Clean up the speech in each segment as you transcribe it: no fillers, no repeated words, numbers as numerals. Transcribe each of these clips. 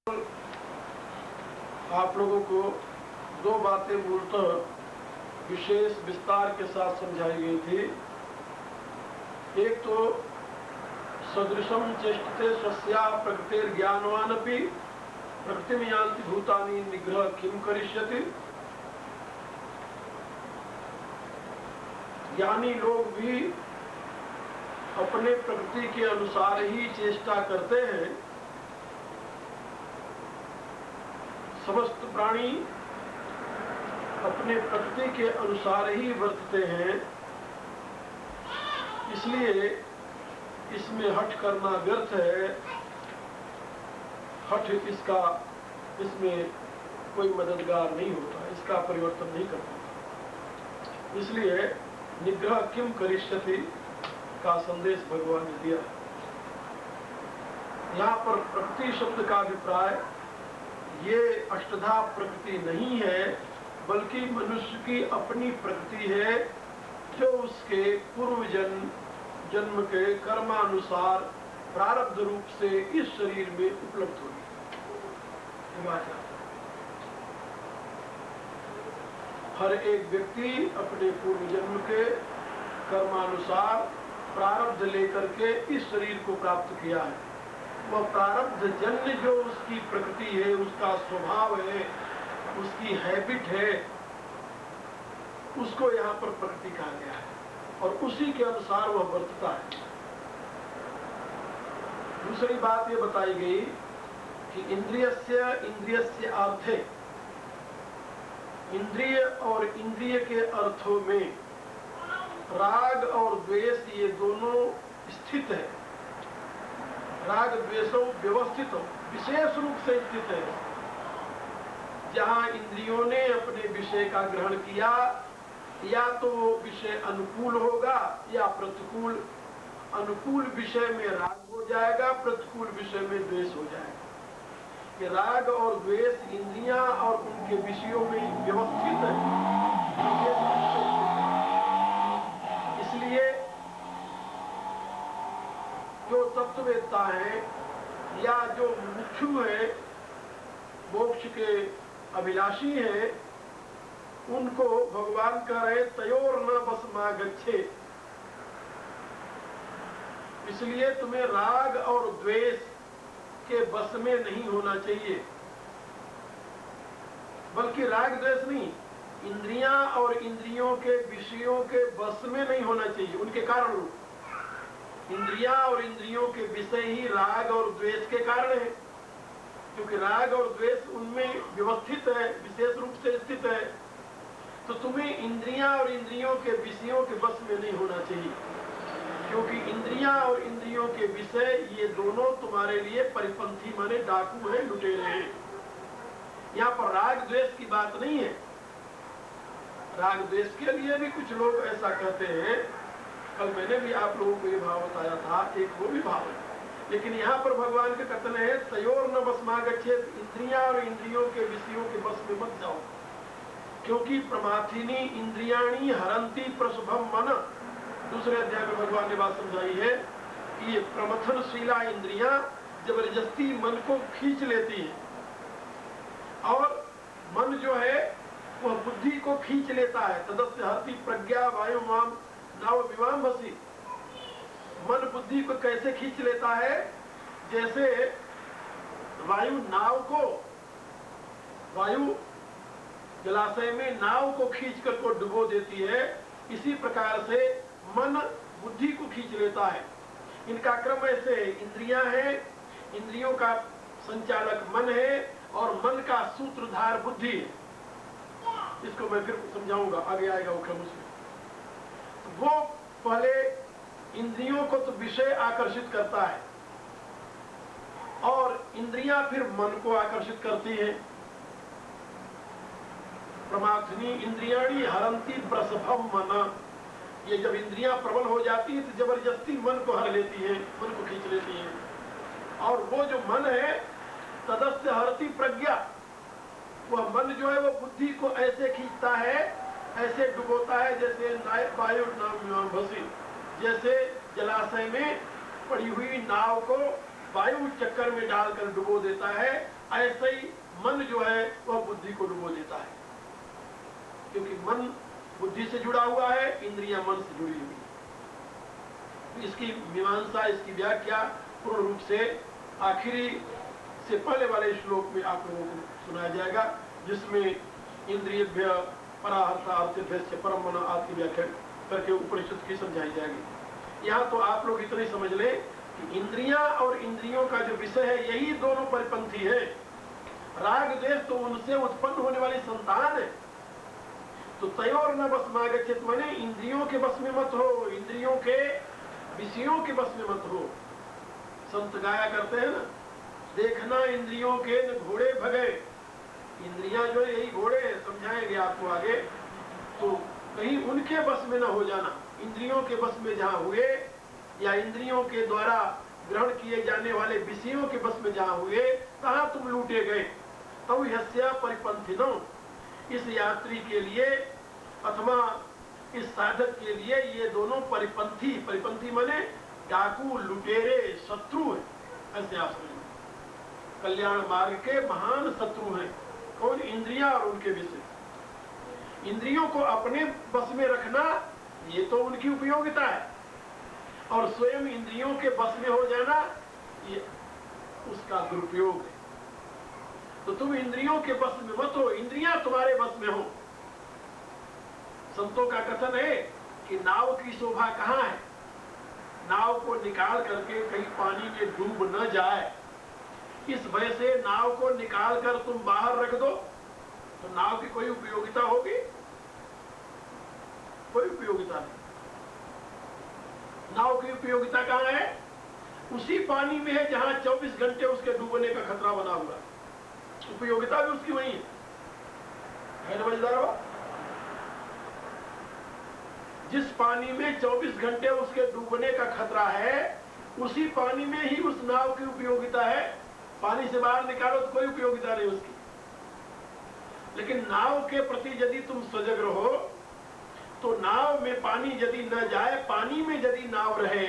आप लोगों को दो बातें मूलतः विशेष विस्तार के साथ समझाई गई थी। एक तो सदृशम चेष्टते स्वस्या प्रकृतिर ज्ञानवानपि प्रकृतिम यान्ति भूतानि निग्रह किम करिष्यति। ज्ञानी लोग भी अपने प्रकृति के अनुसार ही चेष्टा करते हैं। समस्त प्राणी अपने प्रकृति के अनुसार ही वर्तते हैं, इसलिए इसमें हठ करना व्यर्थ है। हठ इसमें कोई मददगार नहीं होता, इसका परिवर्तन नहीं कर पाता। इसलिए निग्रह किम करिष्यति का संदेश भगवान ने दिया। यहाँ पर प्रकृति शब्द का अभिप्राय ये अष्टधा प्रकृति नहीं है, बल्कि मनुष्य की अपनी प्रकृति है जो उसके पूर्व जन्म के कर्मानुसार प्रारब्ध रूप से इस शरीर में उपलब्ध हुई। हर एक व्यक्ति अपने पूर्व जन्म के कर्मानुसार प्रारब्ध लेकर के इस शरीर को प्राप्त किया है। वह प्रारब्ध जन्य जो उसकी प्रकृति है, उसका स्वभाव है, उसकी हैबिट है, उसको यहाँ पर प्रकृति कहा गया है और उसी के अनुसार वह वर्तता है। दूसरी बात ये बताई गई कि इंद्रियस्य अर्थे, इंद्रिय और इंद्रिय के अर्थों में राग और द्वेष ये दोनों स्थित है। राग द्वेषों व्यवस्थित हो, विशेष रूप से स्थित है। जहां इंद्रियों ने अपने विषय का ग्रहण किया, या तो वो विषय अनुकूल होगा या प्रतिकूल। अनुकूल विषय में राग हो जाएगा, प्रतिकूल विषय में द्वेष हो जाएगा। कि राग और द्वेष इंद्रियां और उनके विषयों में व्यवस्थित है। इसलिए जो तत्ववेत्ता है या जो मुमुक्षु है, मोक्ष के अभिलाषी है, उनको भगवान कह रहे तयोर न बसमागच्छे। इसलिए तुम्हें राग और द्वेष के बस में नहीं होना चाहिए। बल्कि राग द्वेष नहीं, इंद्रियां और इंद्रियों के विषयों के बस में नहीं होना चाहिए। उनके कारण रूप इंद्रियां और इंद्रियों के विषय ही राग और द्वेष के कारण है, क्योंकि राग और द्वेष उनमें व्यवस्थित है, विशेष रूप से स्थित है। तो तुम्हें इंद्रियां और इंद्रियों के विषयों के बस में नहीं होना चाहिए, क्योंकि इंद्रियां और इंद्रियों के विषय ये दोनों तुम्हारे लिए परिपंथी माने डाकू हैं, लुटेरे हैं। यहाँ पर राग द्वेष की बात नहीं है। राग द्वेष के लिए भी कुछ लोग ऐसा कहते हैं। कल मैंने भी आप लोगों को ये भाव बताया था, एक वो भी भाव है। लेकिन यहाँ पर भगवान के कथन है तयोर न बसमागच्छेत, इंद्रियां और इंद्रियों के विषयों के बस में मत जाओ, क्योंकि प्रमाथिनी इंद्रियाणी हरंती प्रसभम मन। दूसरे अध्याय में भगवान ने बात समझाई है कि ये प्रमथनशीला इंद्रियां जबरदस्ती मन को खींच लेती है, और मन जो है वह बुद्धि को खींच लेता है। तदस्य हरति प्रज्ञा वायु माम नाव विमान बसी। मन बुद्धि को कैसे खींच लेता है? जैसे वायु जलाशय में नाव को खींच कर को डुबो देती है, इसी प्रकार से मन बुद्धि को खींच लेता है। इनका क्रम ऐसे है, इंद्रियां हैं, इंद्रियों का संचालक मन है, और मन का सूत्रधार बुद्धि है। इसको मैं फिर समझाऊंगा, आगे आएगा वो क्रम उसमें। वो पहले इंद्रियों को तो विषय आकर्षित करता है, और इंद्रियां फिर मन को आकर्षित करती है। प्रमाथनी इंद्रियाणी हरंती प्रसभम मन। ये जब इंद्रियां प्रबल हो जाती है तो जबरदस्ती मन को हर लेती है, मन को खींच लेती है। और वो जो मन है तदस्य हरती प्रज्ञा, वह मन जो है वो बुद्धि को ऐसे खींचता है, ऐसे डुबोता है, जैसे वायु नाव भसी, जैसे जलाशय में पड़ी हुई नाव को वायु चक्कर में डालकर डुबो देता है, ऐसे ही मन जो है वह बुद्धि को डुबो देता है। क्योंकि मन बुद्धि से जुड़ा हुआ है, इंद्रियां मन से जुड़ी हुई है। इसकी मीमांसा, इसकी व्याख्या पूर्ण रूप से आखिरी से पहले वाले श्लोक में आप लोगों को सुनाया जाएगा, जिसमें इंद्रियभ्य पराहर्ता अर्थभ्य परम मन आदि व्याख्या करके उपनिषद की समझाई जाएगी। यहाँ तो आप लोग इतना ही समझ लें कि इंद्रियां और इंद्रियों का जो विषय है यही दोनों परिपंथी है। राग द्वेष तो उनसे उत्पन्न होने वाली संतान है। तो तयोर न बस मागच्छेत, माने इंद्रियों के बस में मत हो, इंद्रियों के विषयों के बस में मत हो। संत गाया करते हैं ना, देखना इंद्रियों के न घोड़े भगे। इंद्रियां जो यही घोड़े हैं, समझाएंगे आपको आगे। तो कहीं उनके बस में न हो जाना। इंद्रियों के बस में जहां हुए या इंद्रियों के द्वारा ग्रहण किए जाने वाले विषयों के बस में जहां हुए, तहां तुम लूटे गए। तब यस्या परिपंथिनो, इस यात्री के लिए अथवा इस साधक के लिए ये दोनों परिपंथी, परिपंथी माने डाकू, लुटेरे, शत्रु है। ऐसे आप समझिए, कल्याण मार्ग के महान शत्रु हैं। कौन? इंद्रियां और उनके विषय। इंद्रियों को अपने बस में रखना ये तो उनकी उपयोगिता है, और स्वयं इंद्रियों के बस में हो जाना ये उसका दुरुपयोग है। तो तुम इंद्रियों के बस में मत हो, इंद्रियां तुम्हारे बस में हो। संतों का कथन है कि नाव की शोभा कहाँ है? नाव को निकाल करके कहीं पानी में डूब न जाए, इस भय से नाव को निकाल कर तुम बाहर रख दो, तो नाव की कोई उपयोगिता होगी? कोई उपयोगिता नहीं। नाव की उपयोगिता कहाँ है? उसी पानी में है जहां 24 घंटे उसके डूबने का खतरा बना हुआ है। उपयोगिता भी उसकी वही है ना मजेदार? जिस पानी में 24 घंटे उसके डूबने का खतरा है, उसी पानी में ही उस नाव की उपयोगिता है। पानी से बाहर निकालो तो कोई उपयोगिता नहीं उसकी। लेकिन नाव के प्रति यदि तुम सजग रहो, तो नाव में पानी यदि न जाए, पानी में यदि नाव रहे,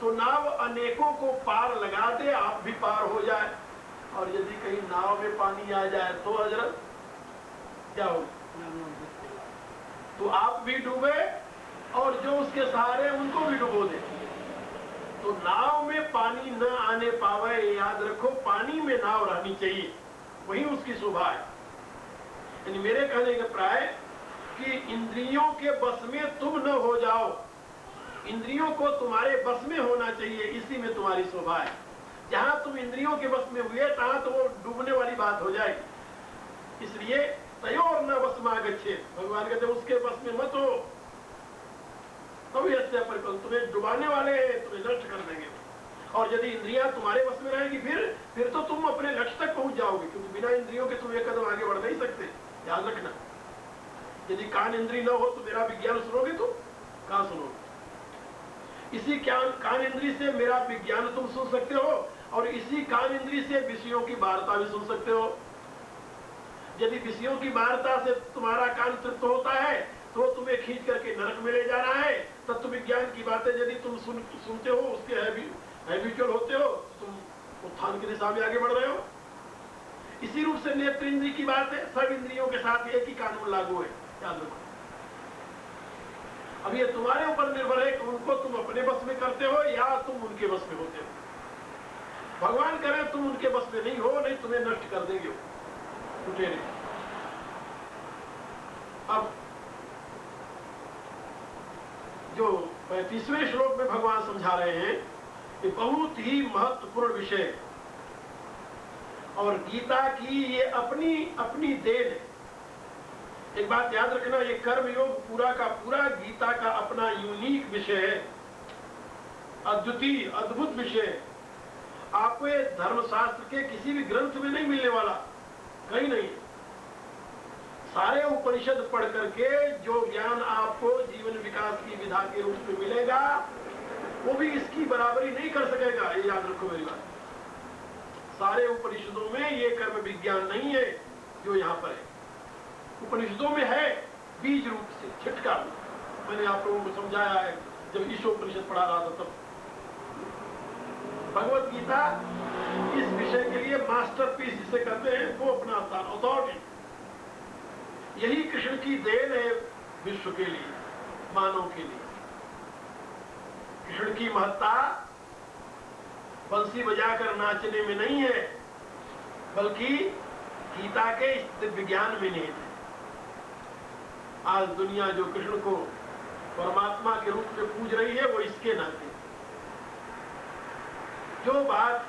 तो नाव अनेकों को पार लगा दे, आप भी पार हो जाए। और यदि कहीं नाव में पानी आ जाए तो हजरत क्या हो? तो आप भी डूबे और जो उसके सहारे उनको भी डुबो दे। तो नाव में पानी न आने पावे, याद रखो, पानी में नाव रहनी चाहिए, वही उसकी शोभा है। यानी मेरे कहने का प्राय कि इंद्रियों के बस में तुम न हो जाओ, इंद्रियों को तुम्हारे बस में होना चाहिए, इसी में तुम्हारी शोभा है। जहां तुम इंद्रियों के बस में हुए, तहां तो वो डूबने वाली बात हो जाएगी। इसलिए तयोर न बस मागच्छेत, भगवान कहते उसके बस में मत हो, तभी ऐसे तुम्हें डुबाने वाले तुम्हें नष्ट कर देंगे। और यदि इंद्रियां तुम्हारे बस में रहेगी, फिर तो तुम अपने लक्ष्य तक पहुंच जाओगे, क्योंकि बिना इंद्रियों के तुम एक कदम आगे बढ़ नहीं सकते। याद रखना, यदि कान इंद्री न हो तो मेरा विज्ञान सुनोगे तुम? कहां सुनोगे? इसी कान इंद्री से मेरा विज्ञान तुम सुन सकते हो, और इसी कान इंद्री से विषयों की वार्ता भी सुन सकते हो। यदि विषयों की वार्ता से तुम्हारा कान तृप्त होता है, तो तुम्हें खींच करके नरक में ले जा रहा है। तत्व विज्ञान की बातें यदि तुम सुनते हो, उसके हैबिचुअल होते हो, तुम उत्थान की दिशा में आगे बढ़ रहे हो। इसी रूप से नेत्र इंद्री की बात है, सब इंद्रियों के साथ एक ही कानून लागू है, याद रखो। अब ये तुम्हारे ऊपर निर्भर है कि उनको तुम अपने बस में करते हो या तुम उनके बस में होते हो। भगवान करे तुम उनके बस में नहीं हो, नहीं तुम्हें नष्ट कर देंगे लुटेरे। अब जो 35वें श्लोक में भगवान समझा रहे हैं, ये बहुत ही महत्वपूर्ण विषय है, और गीता की ये अपनी अपनी देन है। एक बात याद रखना, ये कर्म योग पूरा का पूरा गीता का अपना यूनिक विषय है, अद्वितीय अद्भुत विषय है। आपको ये धर्मशास्त्र के किसी भी ग्रंथ में नहीं मिलने वाला, कहीं नहीं। सारे उपनिषद पढ़ करके जो ज्ञान आपको जीवन विकास की विधा के रूप में मिलेगा, वो भी इसकी बराबरी नहीं कर सकेगा, ये याद रखो मेरी बात। सारे उपनिषदों में ये कर्म विज्ञान नहीं है जो यहाँ पर है। उपनिषदों में है बीज रूप से, छिटका रूप। मैंने आप लोगों को समझाया है जब ईशोपनिषद पढ़ा रहा था तब। भगवत गीता इस विषय के लिए मास्टरपीस जिसे कहते हैं वो अपना स्थान, अथॉरिटी। यही कृष्ण की देन है विश्व के लिए, मानव के लिए। कृष्ण की महत्ता बंसी बजाकर नाचने में नहीं है, बल्कि गीता के इस दिव्य ज्ञान में निहित है। आज दुनिया जो कृष्ण को परमात्मा के रूप में पूज रही है, वो इसके नाते। जो बात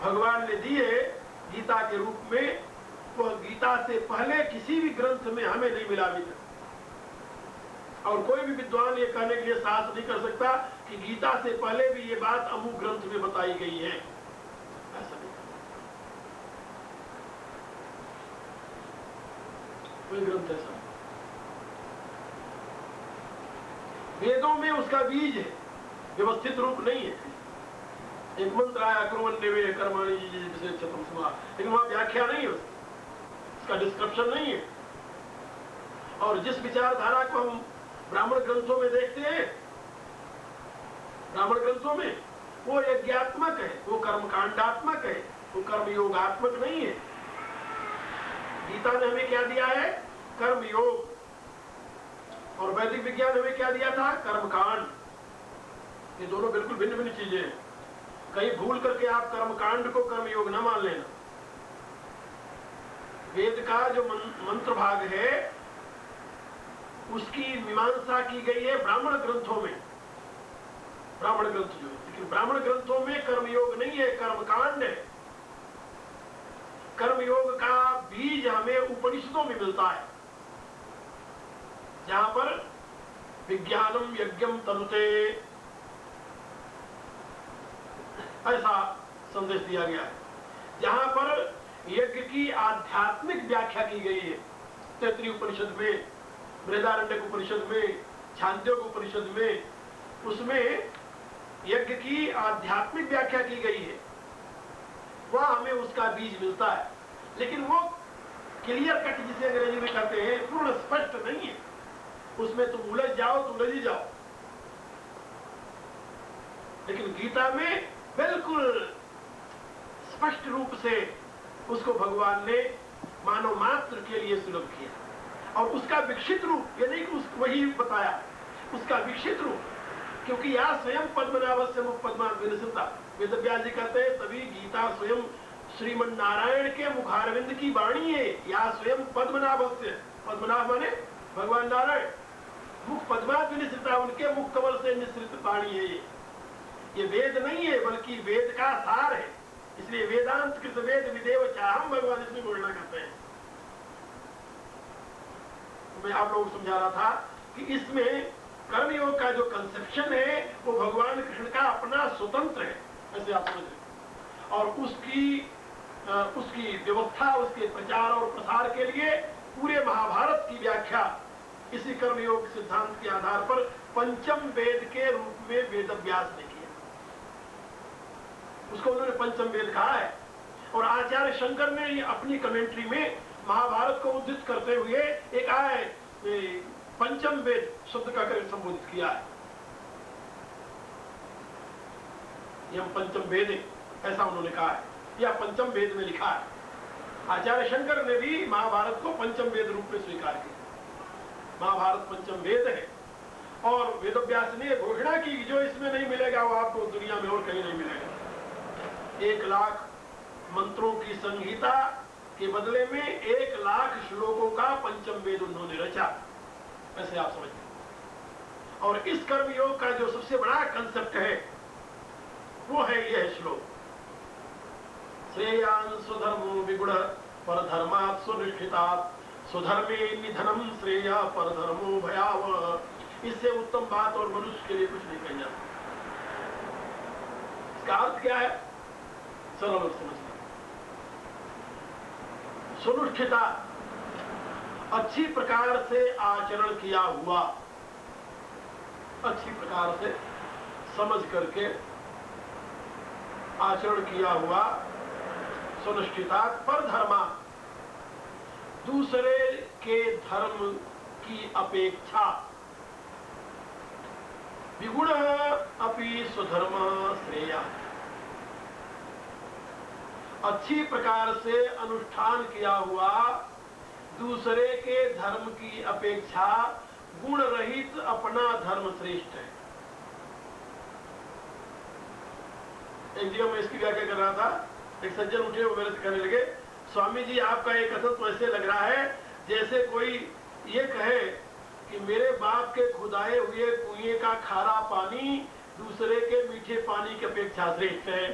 भगवान ने दी है गीता के रूप में, वह गीता से पहले किसी भी ग्रंथ में हमें नहीं मिला अभी तक। और कोई भी विद्वान ये कहने के लिए साहस नहीं कर सकता कि गीता से पहले भी ये बात अमुक ग्रंथ में बताई गई है, ऐसा नहीं। कोई ग्रंथ ऐसा, वेदों में उसका बीज है, व्यवस्थित रूप नहीं है। एक मंत्र आया कुर्वन्नेवे कर्माणि जिशेक्षतम् स्मा, लेकिन वहां व्याख्या नहीं है, उसका डिस्क्रिप्शन नहीं है। और जिस विचारधारा को हम ब्राह्मण ग्रंथों में देखते हैं, ब्राह्मण ग्रंथों में वो यज्ञात्मक है, वो कर्मकांडात्मक है, वो कर्मयोगात्मक नहीं है। गीता ने हमें क्या दिया है? कर्मयोग। और वैदिक विज्ञान हमें क्या दिया था? कर्मकांड। ये दोनों बिल्कुल भिन्न भिन्न चीजें हैं। कहीं भूल करके आप कर्मकांड को कर्मयोग न मान लेना। वेद का जो मंत्र भाग है उसकी मीमांसा की गई है ब्राह्मण ग्रंथों में, ब्राह्मण ग्रंथ जो है। लेकिन ब्राह्मण ग्रंथों में कर्मयोग नहीं है, कर्मकांड है। कर्मयोग का बीज हमें उपनिषदों में मिलता है, जहां पर विज्ञानम यज्ञम तनुते ऐसा संदेश दिया गया है, जहां पर यज्ञ की आध्यात्मिक व्याख्या की गई है। तैत्तिरीय उपनिषद में, बृहदारण्यक उपनिषद में, छांदोग्य उपनिषद में, उसमें यज्ञ की आध्यात्मिक व्याख्या की गई है। वह हमें उसका बीज मिलता है, लेकिन वो क्लियर कट जिसे अंग्रेजी में कहते हैं, पूर्ण स्पष्ट नहीं है। उसमें तुम उलझ जाओ तो उलझ ही जाओ। लेकिन गीता में बिल्कुल स्पष्ट रूप से उसको भगवान ने मानव मात्र के लिए सुलभ किया। और उसका विकसित रूप, ये नहीं कि उसको वही बताया, उसका विकसित रूप, क्योंकि यहाँ स्वयं पद्मनाभस्य मुख पद्मात् विलसिता, वेदव्यास जी कहते हैं तभी गीता स्वयं श्रीमन नारायण के मुखारविंद की वाणी है। यहाँ स्वयं पद्मनाभस्य, पद्मनाभ माने भगवान नारायण, मुख पद्मात् विलसिता, उनके मुख कमल से निश्रित वाणी है। ये वेद नहीं है, बल्कि वेद का सार है। इसलिए वेदांत कृत वेद विदेव चाहम भगवान इसमें घोषणा करते हैं। मैं आप लोगों को समझा रहा था कि इसमें कर्मयोग का जो कंसेप्शन है वो भगवान कृष्ण का अपना स्वतंत्र है, ऐसे आप समझ रहे। और उसकी व्यवस्था, उसके प्रचार और प्रसार के लिए पूरे महाभारत की व्याख्या इसी कर्मयोग सिद्धांत के आधार पर पंचम वेद के रूप में वेदव्यास ने किया। उसको उन्होंने पंचम वेद कहा है। और आचार्य शंकर ने अपनी कमेंट्री में महाभारत को उद्धृत करते हुए एक आय पंचम वेद शब्द का करके संबोधित किया है। यह पंचम वेद है, ऐसा उन्होंने कहा है, या पंचम वेद में लिखा है। आचार्य शंकर ने भी महाभारत को पंचम वेद रूप में स्वीकार किया। महाभारत पंचम वेद है। और वेदव्यास ने घोषणा की जो इसमें नहीं मिलेगा वो आपको दुनिया में और कहीं नहीं मिलेगा। 1 लाख मंत्रों की संहिता के बदले में 1 लाख श्लोकों का पंचम वेद उन्होंने रचा, ऐसे आप समझिए। और इस कर्मयोग का जो सबसे बड़ा कंसेप्ट है वो है यह श्लोक, श्रेयान् स्वधर्मो विगुण परधर्मात् स्वनिष्ठितात् स्वधर्मे निधनम श्रेय परधर्मो भयावह। इससे उत्तम बात और मनुष्य के लिए कुछ नहीं कही जाती। इसका अर्थ क्या है? सरल और समझना। सुनिष्ठिता, अच्छी प्रकार से आचरण किया हुआ, अच्छी प्रकार से समझ करके आचरण किया हुआ, सुनिष्ठिता। पर धर्मा, दूसरे के धर्म की अपेक्षा, विगुण अपि स्वधर्म श्रेय, अच्छी प्रकार से अनुष्ठान किया हुआ दूसरे के धर्म की अपेक्षा गुण रहित अपना धर्म श्रेष्ठ है। एक जगह मैं इसकी व्याख्या कर रहा था, एक सज्जन उठे वो मेरे से कहने लगे, स्वामी जी आपका एक कथन तो ऐसे लग रहा है जैसे कोई ये कहे कि मेरे बाप के खुदाए हुए कुएं का खारा पानी दूसरे के मीठे पानी की अपेक्षा श्रेष्ठ है।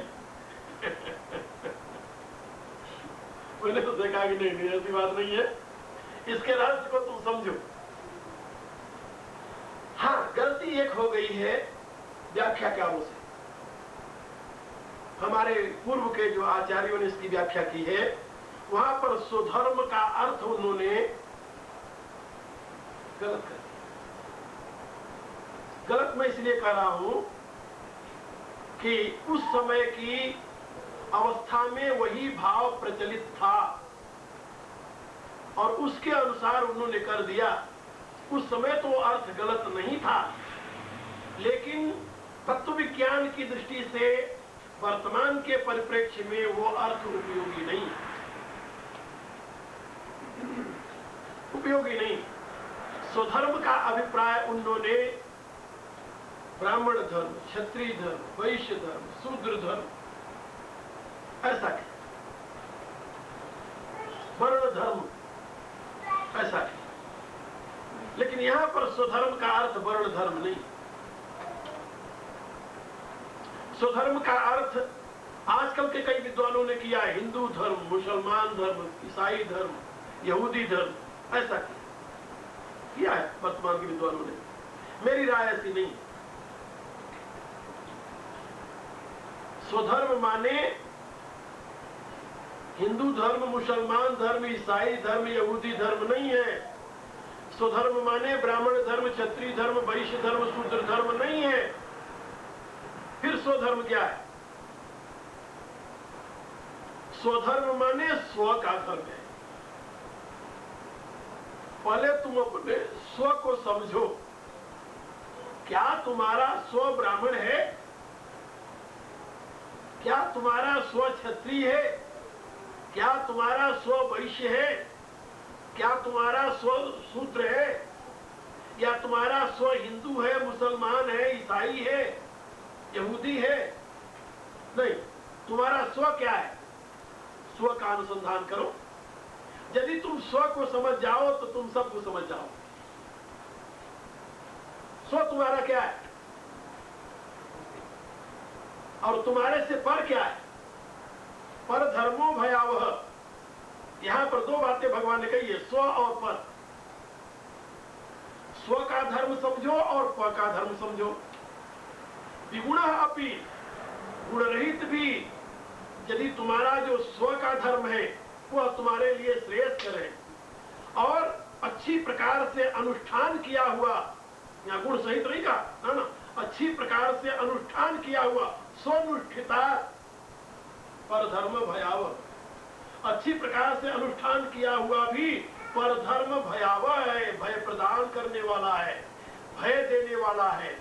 मैंने तो देखा कि नहीं ऐसी बात नहीं है, इसके रहस्य को तुम समझो। हाँ, गलती एक हो गई है व्याख्याकारों से। हमारे पूर्व के जो आचार्यों ने इसकी व्याख्या की है, वहां पर स्वधर्म का अर्थ उन्होंने गलत कर दिया। गलत मैं इसलिए कह रहा हूं कि उस समय की अवस्था में वही भाव प्रचलित था और उसके अनुसार उन्होंने कर दिया। उस समय तो अर्थ गलत नहीं था, लेकिन तत्व विज्ञान की दृष्टि से वर्तमान के परिप्रेक्ष्य में वो अर्थ उपयोगी नहीं, उपयोगी नहीं। स्वधर्म का अभिप्राय उन्होंने ब्राह्मण धर्म, क्षत्रिय धर्म, वैश्य धर्म, शूद्र धर्म ऐसा किया, वर्ण धर्म ऐसा किया। लेकिन यहां पर स्वधर्म का अर्थ वर्ण धर्म नहीं। स्वधर्म का अर्थ आजकल के कई विद्वानों ने किया है, हिंदू धर्म, मुसलमान धर्म, ईसाई धर्म, यहूदी धर्म ऐसा किया है वर्तमान के विद्वानों ने। मेरी राय ऐसी नहीं। स्वधर्म माने हिंदू धर्म, मुसलमान धर्म, ईसाई धर्म, यहूदी धर्म नहीं है। स्वधर्म माने ब्राह्मण धर्म, क्षत्रिय धर्म, वैश्य धर्म, शूद्र धर्म नहीं है। फिर स्वधर्म क्या है? स्वधर्म माने स्व का धर्म है। पहले तुम अपने स्व को समझो। क्या तुम्हारा स्व ब्राह्मण है? क्या तुम्हारा स्व क्षत्रिय है? क्या तुम्हारा स्व वैश्य है? क्या तुम्हारा स्व शूद्र है? या तुम्हारा स्व हिंदू है, मुसलमान है, ईसाई है, यहूदी है? नहीं, तुम्हारा स्व क्या है? स्व का अनुसंधान करो। यदि तुम स्व को समझ जाओ तो तुम सबको समझ जाओ। स्व तुम्हारा क्या है और तुम्हारे से पर क्या है? पर धर्मो भयावह। यहां पर दो बातें भगवान ने कही है, स्व और पर। स्व का धर्म समझो और प का धर्म समझो। विगुण अपि, गुण रहित भी यदि तुम्हारा जो स्व का धर्म है वह तुम्हारे लिए श्रेयस्कर है और अच्छी प्रकार से अनुष्ठान किया हुआ, यहाँ गुण सहित नहीं कहा ना, अच्छी प्रकार से अनुष्ठान किया हुआ स्वनुष्ठिता पर धर्म भयावह। अच्छी प्रकार से अनुष्ठान किया हुआ भी पर धर्म भयावह है, भय प्रदान करने वाला है, भय देने वाला है।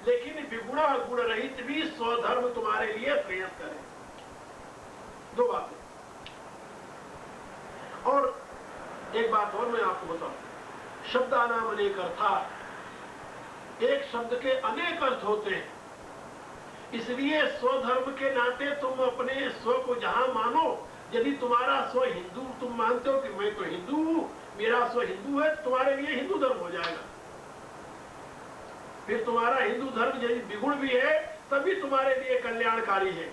लेकिन विगुण गुण रहित भी स्वधर्म तुम्हारे लिए श्रेयस्कर है। दो बातें। और एक बात और मैं आपको बताऊं, शब्दानाम अनेक अर्था। एक शब्द के अनेक अर्थ होते हैं, इसलिए स्वधर्म के नाते तुम अपने स्व को जहां मानो, यदि तुम्हारा स्व हिंदू, तुम मानते हो कि मैं तो हिंदू हूं, मेरा स्व हिंदू है, तो तुम्हारे लिए हिंदू धर्म हो जाएगा। फिर तुम्हारा हिंदू धर्म यदि विगुण भी है तभी तुम्हारे लिए कल्याणकारी है,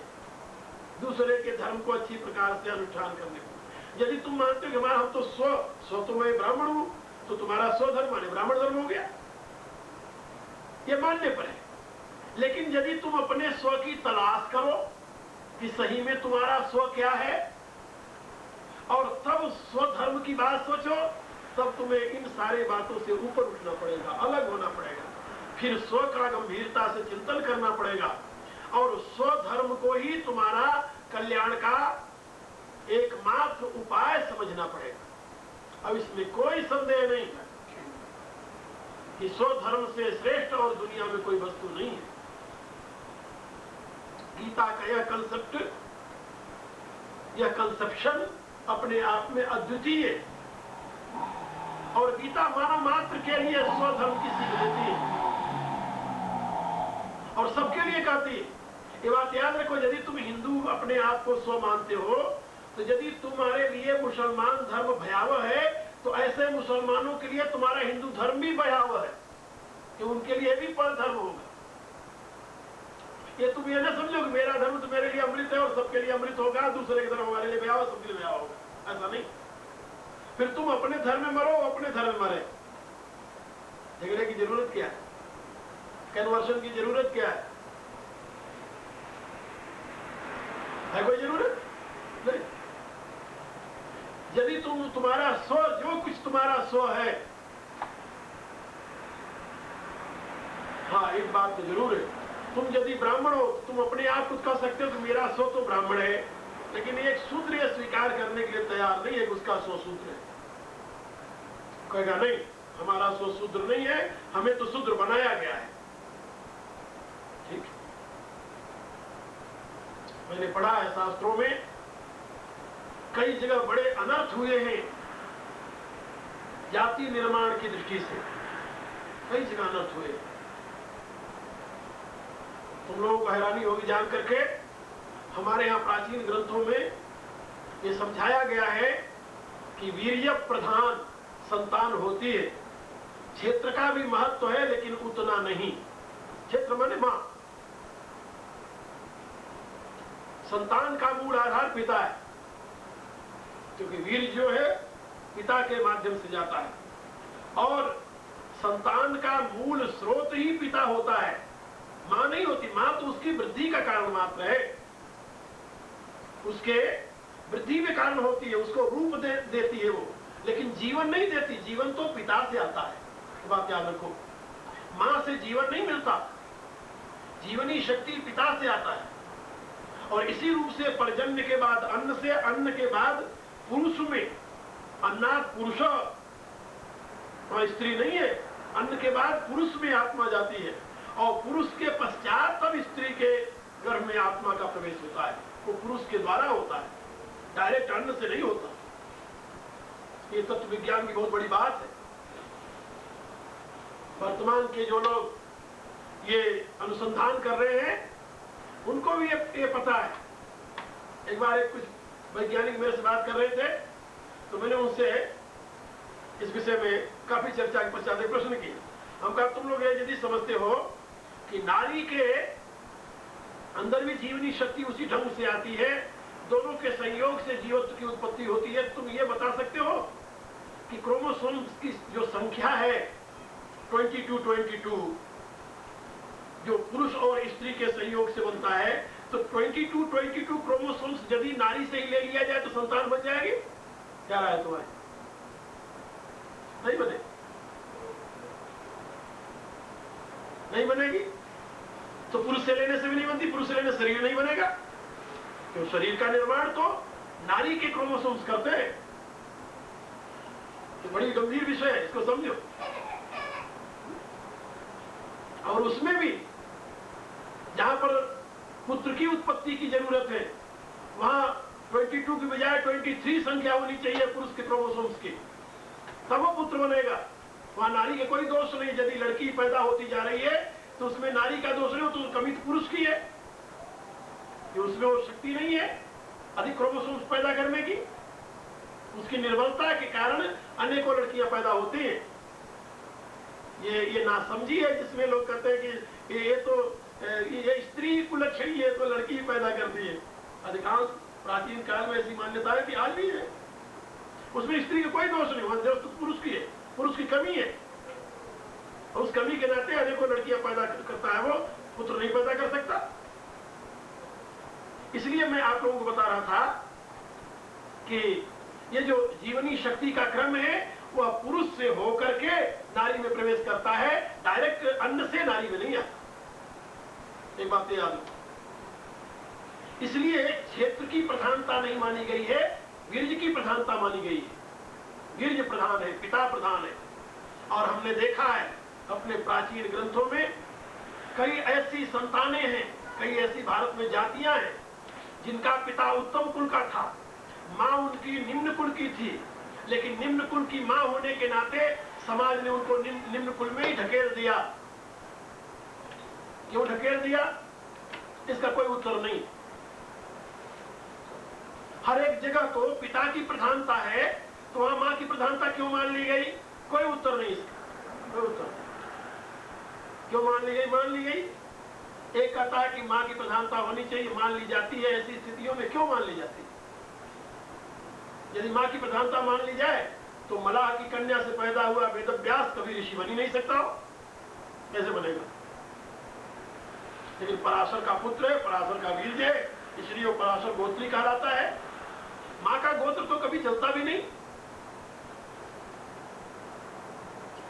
दूसरे के धर्म को अच्छी प्रकार से अनुष्ठान करने को। यदि तुम मानते हो कि हमारा हम तो स्व तो मैं ब्राह्मण हूं, तो तुम्हारा स्वधर्म माने ब्राह्मण धर्म हो गया, ये मानने पर है। लेकिन यदि तुम अपने स्व की तलाश करो कि सही में तुम्हारा स्व क्या है और तब स्वधर्म की बात सोचो, तब तुम्हें इन सारी बातों से ऊपर उठना पड़ेगा, अलग होना पड़ेगा। फिर स्व का गंभीरता से चिंतन करना पड़ेगा और स्वधर्म को ही तुम्हारा कल्याण का एकमात्र उपाय समझना पड़ेगा। अब इसमें कोई संदेह नहीं है कि स्वधर्म से श्रेष्ठ और दुनिया में कोई वस्तु नहीं है। गीता का यह कंसेप्ट, यह कंसेप्शन अपने आप में अद्वितीय है। और गीता मानव मात्र के लिए स्वधर्म की सीख देती है और सबके लिए कहती है। ये बात याद रखो, यदि तुम हिंदू अपने आप को स्व मानते हो, तो यदि तुम्हारे लिए मुसलमान धर्म भयावह है, तो ऐसे मुसलमानों के लिए तुम्हारा हिंदू धर्म भी भयावह है, कि उनके लिए भी पर धर्म होगा। ये तुम ये ना समझो कि मेरा धर्म तो मेरे लिए अमृत है और सबके लिए अमृत होगा, दूसरे के धर्म हमारे लिए भयावह, सबके लिए भयावह होगा, ऐसा नहीं। फिर तुम अपने धर्म में मरो, अपने धर्म में मरे। झगड़े की जरूरत क्या है? कन्वर्शन की जरूरत क्या है? कोई जरूरत नहीं। यदि तुम्हारा स्व, जो कुछ तुम्हारा स्व है, हाँ एक बात तो जरूर है, तुम यदि ब्राह्मण हो, तुम अपने आप कुछ कह सकते हो कि मेरा स्व तो ब्राह्मण है, लेकिन एक शूद्र ये स्वीकार करने के लिए तैयार नहीं है कि उसका स्व शूद्र है। कहेगा नहीं, हमारा स्व शूद्र नहीं है, हमें तो शूद्र बनाया गया है। ठीक, मैंने पढ़ा है शास्त्रों में, कई जगह बड़े अनर्थ हुए हैं जाति निर्माण की दृष्टि से, कई जगह अनर्थ हुए। तुम लोगों को हैरानी होगी जान करके, हमारे यहाँ प्राचीन ग्रंथों में ये समझाया गया है कि वीर्य प्रधान संतान होती है। क्षेत्र का भी महत्व है, लेकिन उतना नहीं। क्षेत्र माने मां। संतान का मूल आधार पिता है, क्योंकि वीर जो है पिता के माध्यम से जाता है, और संतान का मूल स्रोत ही पिता होता है, मां नहीं होती। मां तो उसकी वृद्धि का कारण मात्र है, उसके वृद्धि में कारण होती है, उसको रूप देती है वो, लेकिन जीवन नहीं देती। जीवन तो पिता से आता है, तो बात याद रखो। मां से जीवन नहीं मिलता, जीवनी शक्ति पिता से आता है। और इसी रूप से परजन्य के बाद अन्न से, अन्न के बाद पुरुष में, अन्नात् पुरुष, स्त्री नहीं है, अन्न के बाद पुरुष में आत्मा जाती है, और पुरुष के पश्चात तब स्त्री के गर्भ में आत्मा का प्रवेश होता है। वो पुरुष के द्वारा होता है, डायरेक्ट अन्न से नहीं होता। ये तत्व विज्ञान की बहुत बड़ी बात है। वर्तमान के जो लोग ये अनुसंधान कर रहे हैं, उनको भी ये पता है। एक बार एक कुछ वैज्ञानिक मेरे से बात कर रहे थे, तो मैंने उनसे इस विषय में काफी चर्चा के पश्चात एक प्रश्न किया। हम कहा, तुम लोग ये यदि समझते हो कि नारी के अंदर भी जीवनी शक्ति उसी ढंग से आती है, दोनों के संयोग से जीवत्व की उत्पत्ति होती है, तुम ये बता सकते हो कि क्रोमोसोम्स की जो संख्या है 22 जो पुरुष और स्त्री के संयोग से बनता है, तो 22 क्रोमोसोम्स यदि नारी से ही ले लिया जाए तो संतान बन जाएगी? क्या राय है तुम्हारी? नहीं बने, नहीं बनेगी। तो पुरुष से लेने से भी नहीं बनती, पुरुष से लेने से शरीर नहीं बनेगा, तो शरीर का निर्माण तो नारी के क्रोमोसोम्स करते हैं। तो बड़ी गंभीर विषय है, इसको समझो। और उसमें भी जहां पर पुत्र की उत्पत्ति की जरूरत है, वहां 22 की बजाय 23 संख्या होनी चाहिए पुरुष के क्रोमोसोम्स की, तब वो पुत्र बनेगा। वहां नारी के कोई दोष नहीं। यदि लड़की पैदा होती जा रही है तो उसमें नारी का दोष नहीं हो, तो कमी तो पुरुष की है कि उसमें वो शक्ति नहीं है अधिक क्रोमोसोम्स पैदा करने की। उसकी निर्बलता के कारण अनेकों लड़कियां पैदा होती हैं। ये नासमझी है जिसमें लोग कहते हैं कि ये तो ये स्त्री कुलक्षणी है, तो लड़की ही पैदा करती है। अधिकांश प्राचीन काल में ऐसी मान्यता है कि आज भी है। उसमें स्त्री का कोई दोष नहीं, वहां दोष तो पुरुष की है, पुरुष की कमी है, और उस कमी के नाते अनेकों लड़कियां पैदा करता है, वो पुत्र नहीं पैदा कर सकता। इसलिए मैं आप लोगों को बता रहा था कि ये जो जीवनी शक्ति का क्रम है वह पुरुष से होकर के नारी में प्रवेश करता है, डायरेक्ट अन्न से नारी में नहीं आता। एक बात याद रखो। इसलिए क्षेत्र की प्रधानता नहीं मानी गई है, वीर्य की प्रधानता मानी गई है। वीर्य प्रधान है, पिता प्रधान है। और हमने देखा है अपने प्राचीन ग्रंथों में कई ऐसी संतानें हैं, कई ऐसी भारत में जातियां हैं जिनका पिता उत्तम कुल का था, माँ उनकी निम्न कुल की थी, लेकिन निम्न कुल की माँ होने के नाते समाज ने उनको निम्न कुल में ही ढकेल दिया। क्यों ढकेल दिया, इसका कोई उत्तर नहीं। हर एक जगह तो पिता की प्रधानता है, तो वहां मां की प्रधानता क्यों मान ली गई? कोई उत्तर नहीं इसका, कोई उत्तर। क्यों मान ली गई? मान ली गई। एक कहता है कि मां की प्रधानता होनी चाहिए, मान ली जाती है। ऐसी स्थितियों में क्यों मान ली जाती है? यदि मां की प्रधानता मान ली जाए तो मलाह की कन्या से पैदा हुआ वेदव्यास कभी ऋषि बन ही नहीं सकता हो, कैसे बनेगा? लेकिन पराशर का पुत्र है, पराशर का वीर्य है, इसलिए वो पराशर गोत्री कहलाता है। मां का गोत्र तो कभी चलता भी नहीं।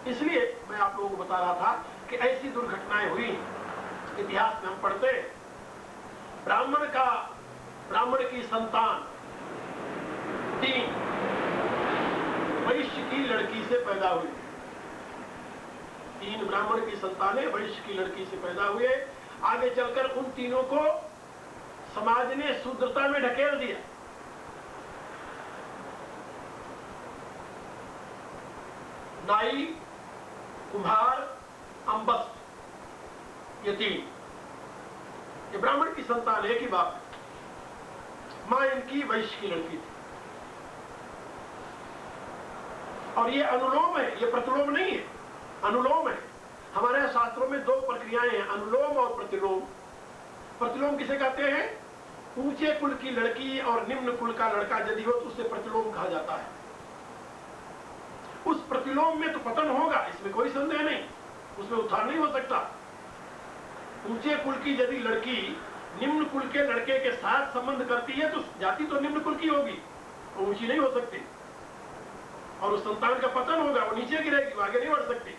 इसलिए मैं आप लोगों को बता रहा था कि ऐसी दुर्घटनाएं हुई, इतिहास में हम पढ़ते। ब्राह्मण की संतान 3 वैश्य की लड़की से पैदा हुई। 3 ब्राह्मण की संतानें वैश्य की लड़की से पैदा हुए। आगे चलकर उन तीनों को समाज ने शूद्रता में ढकेल दिया। नाई, कुम्हार, अंबस, ये 3 ये ब्राह्मण की संतान है। एक ही बात, मां इनकी वैश्य की लड़की थी। और ये अनुलोम है, ये प्रतिलोम नहीं है, अनुलोम है। हमारे शास्त्रों में 2 प्रक्रियाएं हैं, अनुलोम और प्रतिलोम। प्रतिलोम किसे कहते हैं? ऊंचे कुल की लड़की और निम्न कुल का लड़का यदि हो तो उसे प्रतिलोम कहा जाता है। उस प्रतिलोम में तो पतन होगा, इसमें कोई संदेह नहीं, उसमें उद्धार नहीं हो सकता। ऊंचे कुल की यदि लड़की निम्न कुल के लड़के के साथ संबंध करती है तो जाति तो निम्न कुल की होगी, वो ऊंची नहीं हो सकती, और उस संतान का पतन होगा, वो नीचे गिरेगी, वो आगे नहीं बढ़ सकती,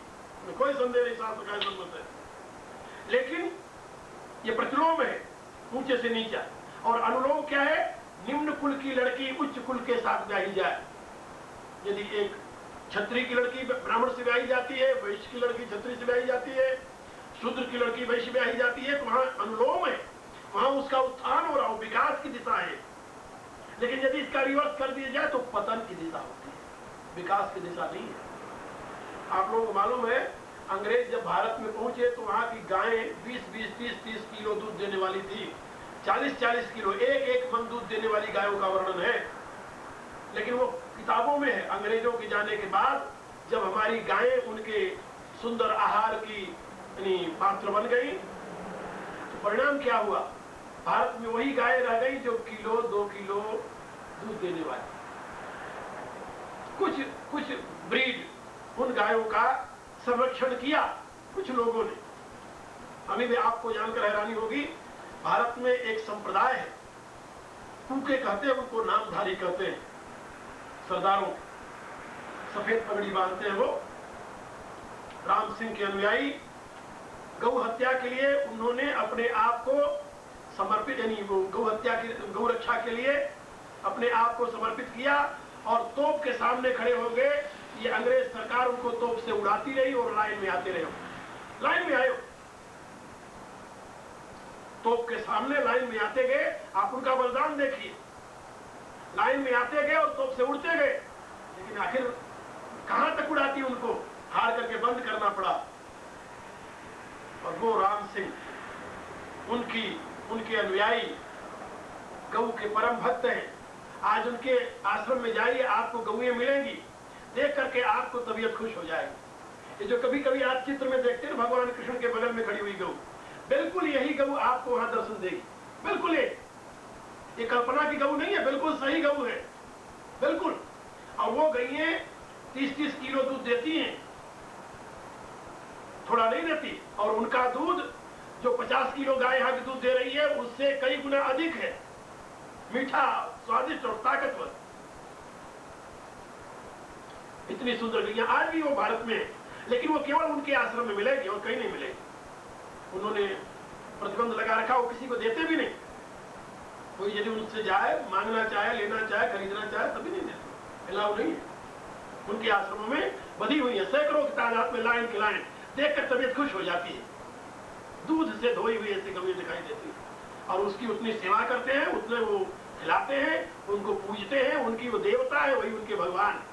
कोई संदेह नहीं, शास्त्र का संबंध है। लेकिन ये प्रतिलोम है, ऊंचे से नीचा। और अनुलोम क्या है? निम्न कुल की लड़की उच्च कुल के साथ ब्याही जाए। यदि एक क्षत्रिय की लड़की ब्राह्मण से ब्याही जाती है, वैश्य की लड़की क्षत्रिय से ब्याही जाती है, शूद्र की लड़की वैश्य ब्याही जाती है, तो वहां अनुलोम है, वहां उसका उत्थान हो रहा हो, विकास की दिशा है। लेकिन यदि इसका रिवर्स कर दिया जाए तो पतन की दिशा होती है, विकास की दिशा नहीं है। आप लोगों को मालूम है, अंग्रेज जब भारत में पहुंचे तो वहां की गायें 20-20, 30-30 किलो दूध देने वाली थी, 40-40 किलो एक मन दूध देने वाली गायों का वर्णन है। लेकिन वो किताबों में है। अंग्रेजों के जाने के बाद जब हमारी गायें उनके सुंदर आहार की पात्र बन गई तो परिणाम क्या हुआ? भारत में वही गायें रह गई जो 1-2 किलो दूध देने वाली। कुछ ब्रीड उन गायों का संरक्षण किया कुछ लोगों ने। अभी भी आपको जानकर हैरानी होगी, भारत में एक संप्रदाय है, कूके कहते हैं उनको, नामधारी कहते हैं, सरदारों, सफेद पगड़ी बांधते हैं वो, राम सिंह के अनुयायी। गौ हत्या के लिए उन्होंने अपने आप को समर्पित, यानी गौ रक्षा के लिए अपने आप को समर्पित किया और तोप के सामने खड़े हो गए। ये अंग्रेज सरकार उनको तोप से उड़ाती रही और लाइन में आते रहे। लाइन में आए, तोप के सामने लाइन में आते गए। आप उनका बलिदान देखिए, लाइन में आते गए और तोप से उड़ते गए, लेकिन आखिर कहां तक उड़ाती उनको, हार करके बंद करना पड़ा। और वो राम सिंह, उनके अनुयायी गौ के परम भक्त हैं। आज उनके आश्रम में जाइए, आपको गौएं मिलेंगी, देख करके आपको तबीयत खुश हो जाएगी। ये जो कभी कभी आप चित्र में देखते हैं भगवान कृष्ण के बगल में खड़ी हुई गौ, बिल्कुल यही गौ आपको वहां दर्शन देगी। बिल्कुल ये कल्पना की गौ नहीं है, बिल्कुल सही गौ है, बिल्कुल। और वो गईएं 30-30 किलो दूध देती हैं, थोड़ा नहीं देती। और उनका दूध जो 50 किलो गाय यहाँ की दूध दे रही है उससे कई गुना अधिक है, मीठा, स्वादिष्ट और ताकतवर। इतनी सुंदर गैया आज भी वो भारत में है, लेकिन वो केवल उनके आश्रम में मिलेगी और कहीं नहीं मिलेगी। उन्होंने प्रतिबंध लगा रखा, वो किसी को देते भी नहीं। कोई यदि उनसे जाए, मांगना चाहे, लेना चाहे, खरीदना चाहे, तभी नहीं देते, अलाउ नहीं है। उनके आश्रमों में बधी हुई है, सैकड़ों की तादाद में लाइन के लाइन, देखकर तबीयत खुश हो जाती है। दूध से धोई हुई ऐसी गौएं दिखाई देती है और उसकी उतनी सेवा करते हैं, उतने वो खिलाते हैं, उनको पूजते हैं, उनकी वो देवता है, वही उनके भगवान।